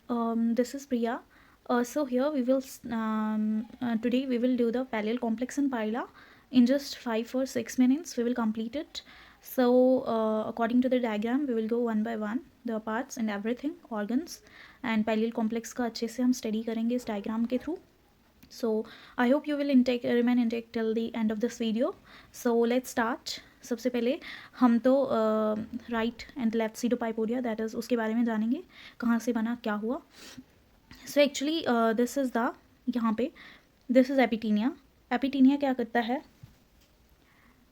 This is Priya. So here we will today we will do the parallel complex in Pyla in just 5 or 6 minutes. We will complete it. So according to the diagram, we will go one by one the parts and everything, organs and parallel complex का अच्छे से हम study करेंगे इस diagram के through. So I hope you will remain intact till the end of this video. So let's start. सबसे पहले हम तो right and left pseudepipodia that is उसके बारे में जानेंगे, कहाँ से बना, क्या हुआ. So actually this is the यहाँ पे दिस इज़ एपिटीनिया. एपिटीनिया क्या करता है?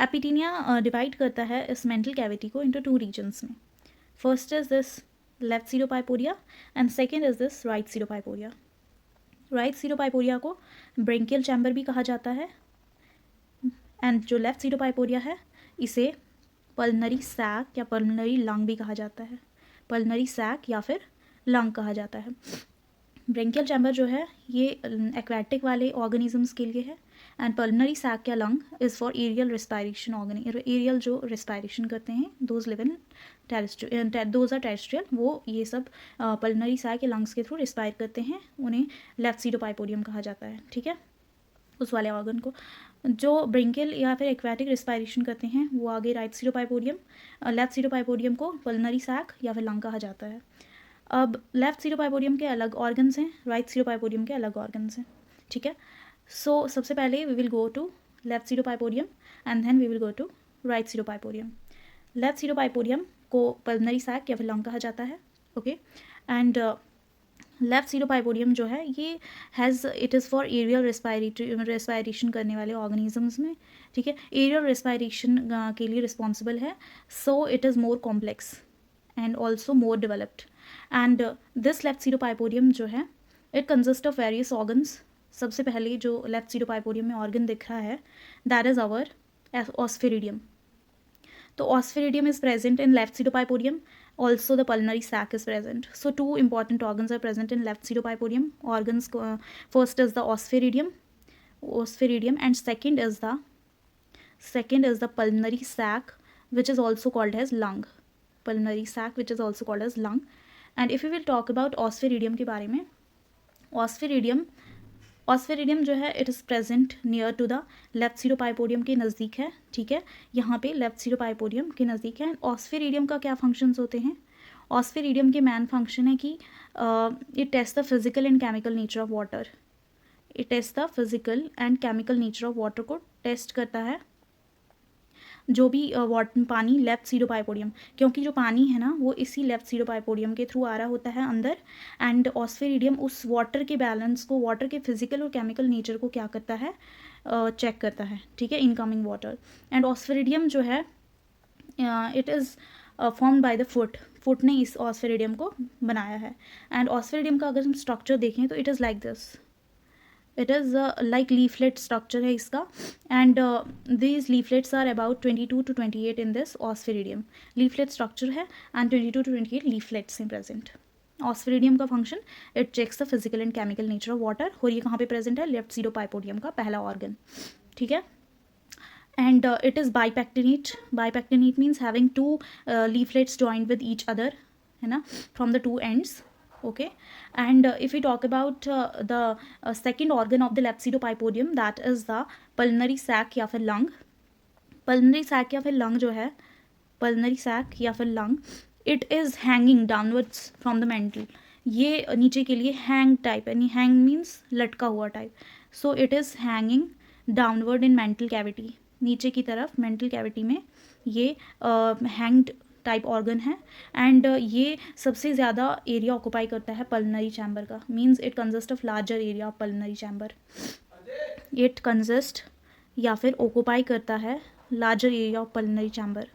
एपिटीनिया डिवाइड करता है इस मेंटल कैविटी को इनटू 2 रीजन्स में. First is this left pseudepipodia and second is this right pseudepipodia. Right pseudepipodia को ब्रेंकियल चैम्बर भी कहा जाता है एंड जो लेफ्ट सीडोपाइपोडिया है इसे पल्मनरी सैक या पल्मनरी लंग भी कहा जाता है. पल्मनरी सैक या फिर लंग कहा जाता है. ब्रेंकियल चैम्बर जो है ये एक्वेटिक वाले ऑर्गेनिजम्स के लिए है एंड पल्मनरी सैक या lung is for aerial respiration aerial जो रेस्पायरेशन करते हैं those live in those are terrestrial. वो ये सब पल्मनरी सैक या लंग्स के थ्रू रेस्पायर करते हैं, उन्हें लेफ्ट सीडोपाइपोडियम कहा जाता है. ठीक है, उस वाले ऑर्गन को. जो ब्रेंकियल या फिर एक्वेटिक रेस्पायरेशन करते हैं वो आगे राइट सीडोपाइपोडियम, लेफ्ट सीडोपाइपोडियम को पल्मनरी सैक या फिर लंग कहा जाता है. अब लेफ्ट सीडोपाइपोडियम के अलग ऑर्गन्स हैं, राइट सीडोपाइपोडियम के अलग ऑर्गन्स हैं. ठीक है, सो सबसे पहले we will go to left pseudepipodium and then we will go to right pseudepipodium. Left pseudepipodium को पल्मनरी सैक या फिर लंग कहा जाता है. ओके, एंड लेफ्ट सीडोपाइपोडियम जो है ये it is for aerial respiration करने वाले ऑर्गेनिजम्स में. ठीक है, एरियल रेस्पायरेशन के लिए रिस्पॉन्सिबल है. So it is more complex and also more developed. And this left pseudepipodium जो है it consist of various organs. सबसे पहले जो लेफ्ट सीडोपाइपोडियम में ऑर्गन दिख रहा है दैट इज़ आवर ऑस्फेरिडियम. तो osphradium is present in left pseudepipodium. Also the pulmonary sac is present. So 2 important organs are present in left pseudopypodium. Organs first is the osphaeridium and second is the pulmonary sac which is also called as lung. Pulmonary sac which is also called as lung. And if we will talk about osphaeridium के बारे में, osphradium जो है it is present near to the left pseudepipodium के नज़दीक है. ठीक है, यहाँ पे लेफ्ट सीडोपाइपोडियम के नज़दीक है. ऑस्फेरिडियम का क्या फंक्शंस होते हैं? ऑस्फेरिडियम के मेन फंक्शन है कि it taste the physical and chemical nature of water. It taste the physical and chemical nature of water को टेस्ट करता है, जो भी पानी लेफ्ट सीडोपाइपोडियम, क्योंकि जो पानी है ना वो इसी लेफ्ट सीडोपाइपोडियम के थ्रू आ रहा होता है अंदर. एंड ऑस्फेरिडियम उस वाटर के बैलेंस को, वाटर के फिजिकल और केमिकल नेचर को क्या करता है, चेक करता है. ठीक है, इनकमिंग वाटर. एंड ऑस्फेरिडियम जो है it is formed by the foot ने इस ऑस्फेरिडियम को बनाया है. एंड ऑस्फेरिडियम का अगर हम स्ट्रक्चर देखें तो it is like this. It is like leaflet structure है इसका. And these leaflets are about 22 to 28 in this osphradium. Leaflet structure है एंड 22 to 28 लीफलेट्स हैं प्रेजेंट. ऑस्फेरिडियम का function it checks the physical and chemical nature of water. और ये कहाँ पे present है? लेफ्ट सीडोपाइपोडियम का पहला ऑर्गन. ठीक है, and it is bipectinate. Bipectinate means having 2 leaflets joined with each other, है ना, from the 2 ends. Okay, and if we talk about the second organ of the left pseudopypodium that is the pulmonary sac या फिर lung. pulmonary sac या फिर lung जो है, pulmonary sac या फिर lung, it is hanging downwards from the mantle. ये नीचे के लिए hang type, यानी hang means लटका हुआ type. So it is hanging downward in mantle cavity. नीचे की तरफ mental cavity में ये hanged टाइप ऑर्गन है. एंड ये सबसे ज़्यादा एरिया ऑक्यूपाई करता है पल्मनरी चैम्बर का. Means it consist of larger area of pulmonary chamber. It consist या फिर ऑक्यूपाई करता है larger area of pulmonary chamber.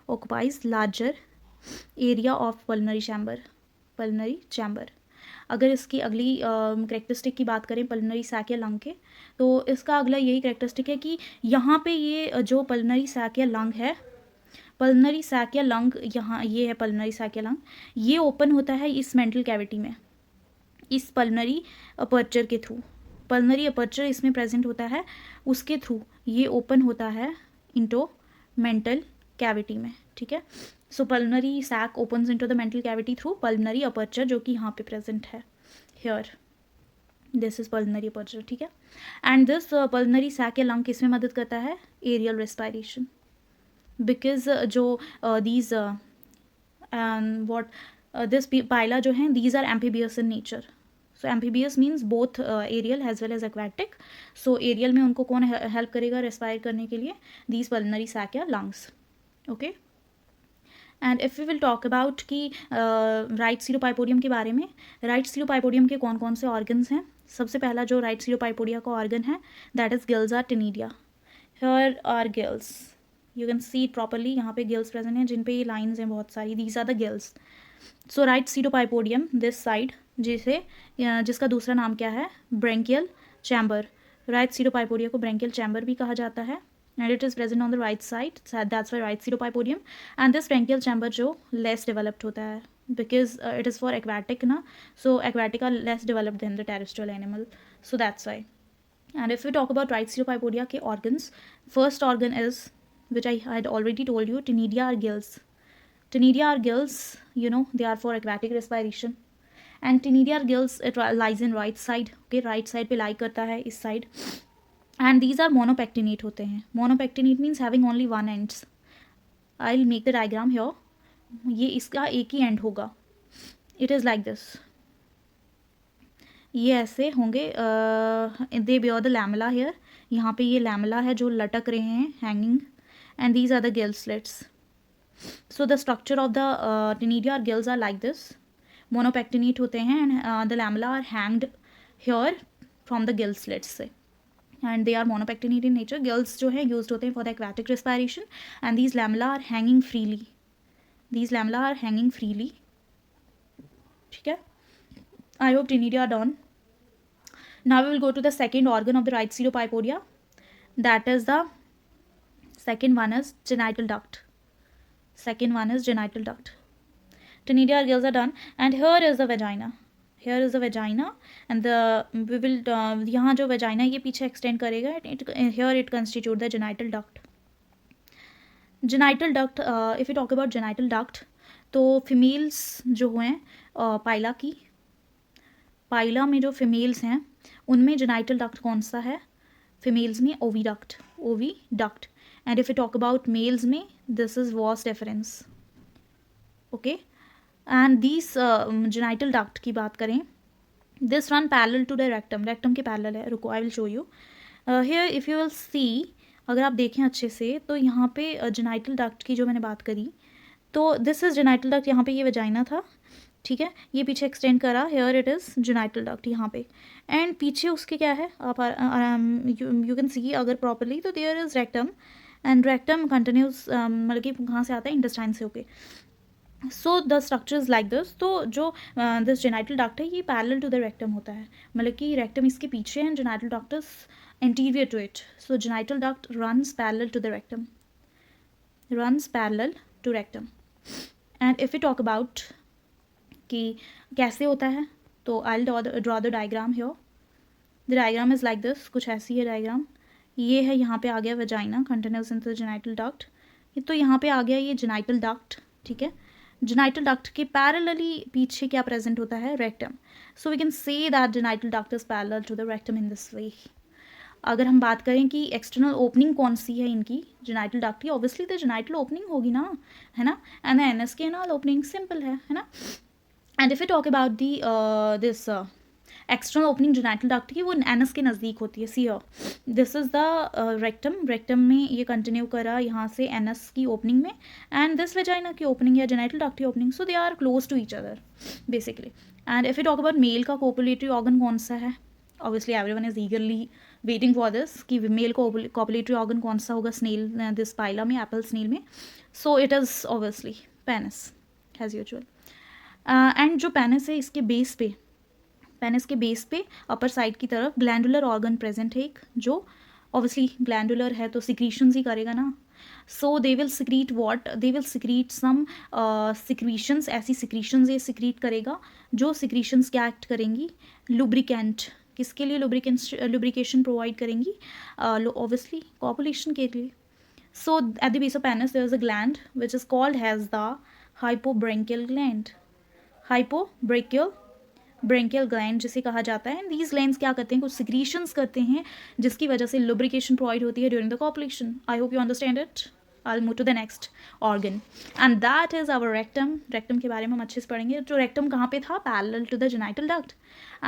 Occupies larger area of pulmonary chamber. अगर इसकी अगली करेक्टरिस्टिक की बात करें पल्मनरी सैक या लंग के, तो इसका अगला यही करेक्टरिस्टिक है कि यहाँ पे ये जो पल्मनरी सैक या लंग है, पल्मनरी सैक या लंग, यहाँ ये है पल्मनरी सैक या लंग, ये ओपन होता है इस मेंटल कैविटी में, इस पल्मनरी अपर्चर के थ्रू. पल्मनरी अपर्चर इसमें प्रेजेंट होता है, उसके थ्रू ये ओपन होता है इनटू मेंटल कैविटी में. ठीक है, so pulmonary sac opens into the mantle cavity through pulmonary aperture, जो कि यहाँ पे प्रेजेंट है, here this is pulmonary aperture, ठीक है। एंड दिस पल्मनरी सैक या लंग किस में मदद करता है? एरियल रेस्पायरेशन, बिकॉज जो दीज वॉट दिस पाइला जो हैं these are amphibious in nature. So amphibious means both aerial as well as aquatic. So aerial में उनको कौन हेल्प करेगा रेस्पायर करने के लिए? दीज पल्मनरी सैक या lungs, okay. And if we will talk about कि राइट सीरोपाइपोडियम के बारे में, राइट सीरोपाइपोडियम के कौन कौन से ऑर्गन्स हैं? सबसे पहला जो राइट सीरोपाइपोडिया का ऑर्गन है that is gills or ctenidia. Here are gills, you can see it properly, यहाँ पे गिल्स प्रेजेंट हैं जिन पे ये लाइन्स हैं बहुत सारी, these are the gills. So right pseudepipodium this side, जिसका दूसरा नाम क्या है? Branchial chamber. राइट सीरोपाइपोडिया को ब्रेंकियल चैम्बर भी कहा जाता है, and it is present on the right side, that's why right pseudopipodium। and this branchial chamber जो less developed होता है because it is for aquatic ना, so aquatic are less developed than the terrestrial animal, so that's why। and if we talk about right pseudopipodia के organs, first organ is, which I had already told you, Ctenidia are gills। Ctenidia are gills, you know, they are for aquatic respiration। and Ctenidia are gills, it lies in right side, okay, right side पे lie करता है इस side। and these are monopectinate होते हैं। monopectinate means having only one ends। I'll make the diagram here। ये इसका एक ही and होगा, it is like this। ये ऐसे होंगे, they bear the lamella here। यहाँ पे ये lamella है जो लटक रहे हैं, hanging, and these are the gill slits। so the structure of the Ctenidia gills are like this। monopectinate होते हैं and the lamella are hanged here from the gill slits से, and they are monopectinate in nature। gills जो है used होते हैं for the aquatic respiration, and these lamella are hanging freely। these lamella are hanging freely, ठीक है। I hope Ctenidia are done। now we will go to the second organ of the right pseudopipodia, that is the second one is genital duct। second one is genital duct। Ctenidia gills are done, and here is the vagina। here is the vagina, and the we will यहाँ जो vagina ये पीछे extend करेगा, here it constitute the genital duct। genital duct, if we talk about genital duct, तो females जो हैं पाइला की, पाइला में जो females हैं उनमें genital duct कौन सा है? females में oviduct, oviduct। and if we talk about males में this is vas deferens, okay। and these genital duct की बात करें, this run parallel to the rectum, rectum के parallel है। रुको, I will show you here if you will see। अगर आप देखें अच्छे से तो यहाँ पे genital duct की जो मैंने बात करी, तो this is genital duct, यहाँ पे ये vagina था, ठीक है, ये पीछे extend करा, here it is genital duct यहाँ पे, and पीछे उसके क्या है आप you can see अगर properly, तो there is rectum, and rectum continues मतलब कि कहाँ से आता है? intestine से होके। So the structure is like this. तो जो दिस जेनाइटल डक्ट है ये पैरेलल टू द रेक्टम होता है, मतलब कि रेक्टम इसके पीछे है, genital duct is anterior to it. So genital duct runs parallel to the rectum, runs parallel to rectum. And if you talk about कि कैसे होता है, तो I draw the diagram here. The diagram is like this, कुछ ऐसी है diagram. ये है, यहाँ पे आ गया vagina continuous in the genital duct, तो यहाँ पे आ गया ये जेनाइटल डक्ट, ठीक है। जेनाइटल डक्ट के पैरेलली पीछे क्या प्रेजेंट होता है? Rectum. So we can say that genital duct is parallel to the rectum in this way. अगर हम बात करें कि एक्सटर्नल ओपनिंग कौन सी है इनकी जेनाइटल डक्ट की, ऑब्वियसली तो जेनाइटल ओपनिंग होगी ना, है ना, एंड एनएस के एनल ओपनिंग सिंपल है ना। And if you talk about the this external opening genital duct की, वो एनस के नज़दीक होती है। See this is the rectum, rectum में ये कंटिन्यू करा यहाँ से एनस की ओपनिंग में, एंड दिस वेजाइना की ओपनिंग या जेनाइटल डक्ट की opening, so they are close to each other basically. And if you talk about male का कोपुलेटरी ऑर्गन कौन सा है, obviously everyone is eagerly waiting for this कि male copulatory organ कौन सा होगा स्नेल दिस पाइला में, एप्पल स्नेल में। So it is obviously penis as usual. And जो पेनिस है इसके बेस पे, पेनिस के बेस पे अपर साइड की तरफ ग्लैंडुलर ऑर्गन प्रेजेंट है एक, जो ऑब्वियसली ग्लैंडुलर है तो सिक्रीशंस ही करेगा ना। So they will secrete what, they will secrete some secretions, ऐसी सिक्रीशंस ये सिक्रीट करेगा जो सिक्रीशंस क्या एक्ट करेंगी? लुब्रिकेंट। किसके लिए लुब्रिकेशन प्रोवाइड करेंगी? ऑब्वियसली कॉपुलेशन के लिए। So at the base of penis there is a gland which is called as the hypobranchial gland. Branchial gland जिसे कहा जाता है. एंड दीज ग्लैंड्स क्या करते हैं, कुछ सिक्रीशंस करते हैं जिसकी वजह से लुब्रिकेशन प्रोवाइड होती है during the copulation. I hope you understand it. I'll move to the next organ and that is our rectum. rectum के बारे में हम अच्छे से पढ़ेंगे. जो rectum कहाँ पे था, parallel to the genital duct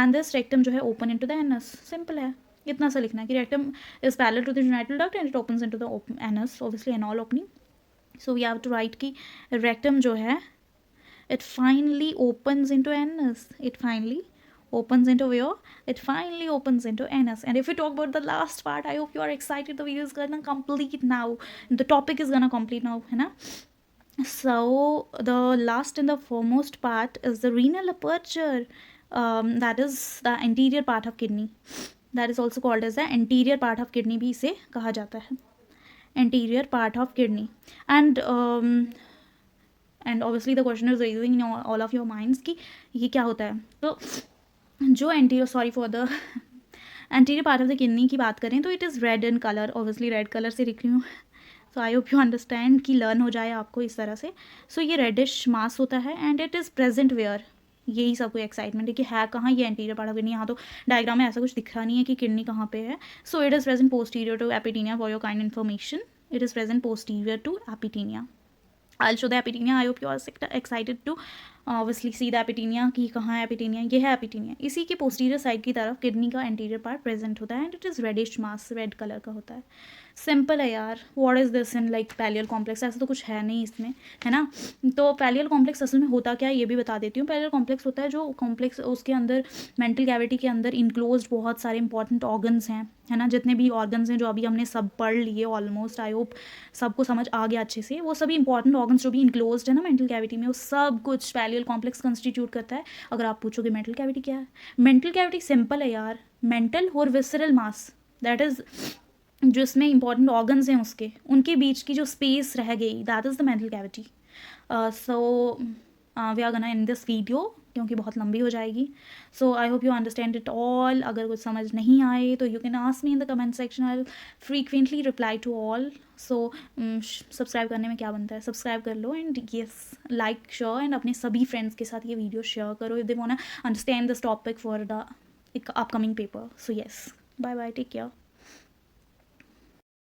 and this rectum जो है open into the anus. Simple है, इतना सा लिखना है कि rectum is parallel to the genital duct and it opens into the anus, obviously anal opening. So we have to write कि rectum जो है it finally opens into anus. It finally opens into where? It finally opens into anus. And if we talk about the last part, I hope you are excited. The video is gonna complete now. The topic is gonna complete now, है ना? So the last and the foremost part is the renal aperture. That is the anterior part of kidney. That is also called as the anterior part of kidney भी इसे कहा जाता है. Anterior part of kidney. And obviously the question is raising in all of your minds कि ये क्या होता है. तो जो anterior anterior part of the kidney की बात करें तो it is red in colour. Obviously red colour से लिख रही हूँ. सो आई होप यू अंडरस्टैंड कि लर्न हो जाए आपको इस तरह से. सो ये रेडिश मास होता है and it is present where. यही सबको एक्साइटमेंट है कि है कहाँ ये एंटीरियर पार्ट ऑफ किडनी. यहाँ तो डायग्राम में ऐसा कुछ दिख रहा नहीं है कि किडनी कहाँ पे है. So it is present posterior to epitaenia. For your kind information, it is present posterior to epitaenia. I'll show the epidynia. I hope you are excited to obviously see the epidynia कि कहाँ है epidynia. ये है epidynia. इसी के posterior side की तरफ kidney का anterior part present होता है and it is reddish mass, red color का होता है. सिंपल है यार. What is this in like pallial complex. ऐसा तो कुछ है नहीं इसमें, है ना. तो पैलियल कॉम्प्लेक्स असल में होता क्या है ये भी बता देती हूँ. पैलियल कॉम्प्लेक्स होता है जो कॉम्प्लेक्स उसके अंदर मेंटल कैविटी के अंदर इनक्लोज्ड बहुत सारे इंपॉर्टेंट ऑर्गन्स हैं, है ना. जितने भी ऑर्गन्स हैं जो अभी हमने सब पढ़ लिए ऑलमोस्ट. आई होप सबको समझ आ गया अच्छे से. वो सभी इंपॉर्टेंट ऑर्गन्स जो भी इनक्लोज्ड है ना मेंटल कैविटी में, वो सब कुछ पैलियल कॉम्प्लेक्स कंस्टिट्यूट करता है. अगर आप पूछोगे मेंटल कैविटी क्या है, मेंटल कैविटी सिंपल है यार. मेंटल और विसरल मास, दैट इज़ जो इसमें इंपॉर्टेंट ऑर्गन्स हैं उसके उनके बीच की जो स्पेस रह गई, that is the mantle cavity. So we are gonna end this video क्योंकि बहुत लंबी हो जाएगी. So I hope you understand it all. अगर कुछ समझ नहीं आए तो you can ask me in the comment section. I frequently reply to all. So subscribe करने में क्या बनता है, सब्सक्राइब कर लो and yes like share and अपने सभी फ्रेंड्स के साथ ये वीडियो शेयर करो if they want to understand this topic for the upcoming paper. So yes, bye bye, take care.